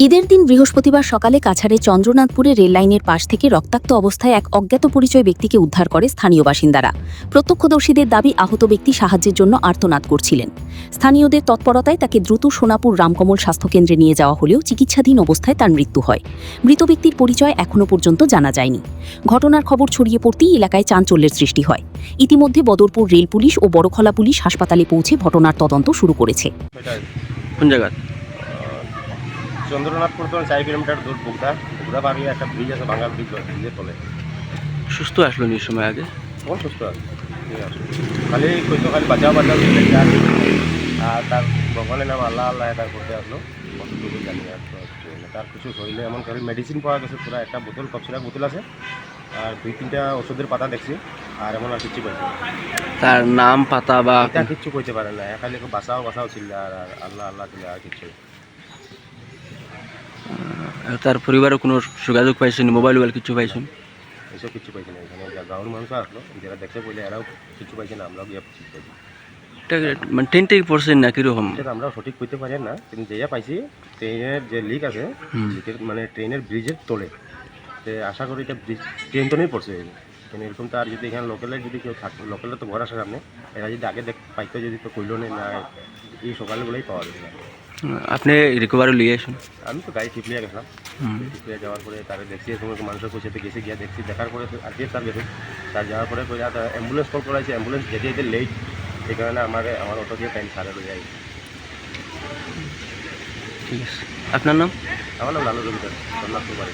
ঈদের দিন বৃহস্পতিবার সকালে কাছাড়ের চন্দ্রনাথপুরে রেললাইনের পাশ থেকে রক্তাক্ত অবস্থায় এক অজ্ঞাত পরিচয় ব্যক্তিকে উদ্ধার করে স্থানীয় বাসিন্দারা। প্রত্যক্ষদর্শীদের দাবি, আহত ব্যক্তি সাহায্যের জন্য আর্তনাদ করছিলেন। স্থানীয়দের তৎপরতায় তাকে দ্রুত সোনাপুর রামকমল স্বাস্থ্যকেন্দ্রে নিয়ে যাওয়া হলেও চিকিৎসাধীন অবস্থায় তার মৃত্যু হয়। মৃত ব্যক্তির পরিচয় এখনও পর্যন্ত জানা যায়নি। ঘটনার খবর ছড়িয়ে পড়তেই এলাকায় চাঞ্চল্যের সৃষ্টি হয়। ইতিমধ্যে বদরপুর রেল পুলিশ ও বড়খলা পুলিশ হাসপাতালে পৌঁছে ঘটনার তদন্ত শুরু করেছে। কোন জায়গা? চন্দ্রনাথপুর তো 4 কিলোমিটার দূর বুগদা পার হয়ে একটা ব্রিজ আছে, ভাঙা ব্রিজের তলে। সুস্থ আসলো নি সময় আগে? তখন সুস্থ আছে, ঠিক আছে। খালি কইতো খালি বাঁচাও আর তার ভগবানের নাম আল্লাহ আল্লাহ তার করতে আসলো, কতটুকু জানি আর তার কিছু শরীরে এমন খালি মেডিসিন পাওয়া গেছে, পুরো একটা বোতল কফ সিরাপ বোতল আছে আর 2-3টা ওষুধের পাতা দেখছি, আর এমন আর কিছু পাইছে। তার নাম পাতা বা এটা কিচ্ছু কইতে পারে না, খালি বাঁচাও ছিল আর আল্লাহ আল্লাহ ছিল, আর কিছু। তার পরিবারে কোনো যোগাযোগ পাইছেন? মোবাইল কিছু পাইছেন? এসব কিছু পাইছে না। এখানে গাঁওর মানুষ আসলো, যারা দেখতে বলে এরাও কিছু পাইছে না, আমরাও গিয়ে কিছু পাইছি। মানে ট্রেন থেকে পড়ছেন না কীরকম? এটা আমরাও সঠিক কইতে পারি না, কিন্তু যেটা পাইছি ট্রেনের যে লিক আছে, মানে ট্রেনের ব্রিজের তলে, আশা করি এটা ব্রিজ ট্রেন তো নেই পড়ছে। কিন্তু এরকম তো আর যদি এখানে লোকালে যদি কেউ থাকতো, লোকালে তো ঘর আসার সামনে, এরা যদি আগে পাইতো যদি তো কইল না, এই সকালে বলেই পাওয়া গেছে না। আপনি রিকভারি লিয়ে আসুন? আমি তো গাড়ি টিপলিয়া গেছিলাম, টিপলিয়া যাওয়ার পরে তারা দেখছি এরকম মানুষের পৌঁছাতে গেছে, গিয়ে দেখছি, দেখার পরে আজকে তার গেছে, তার যাওয়ার পরে অ্যাম্বুলেন্স কল করা হয়েছে, অ্যাম্বুলেন্স যেতে যেতে লেট, এই কারণে আমার অটো দিয়ে টাইম সারা হয়ে যায়। ঠিক আছে, আপনার নাম? আমার নাম লালু জমিদার, চন্দ্রনাথপুর বাড়ি।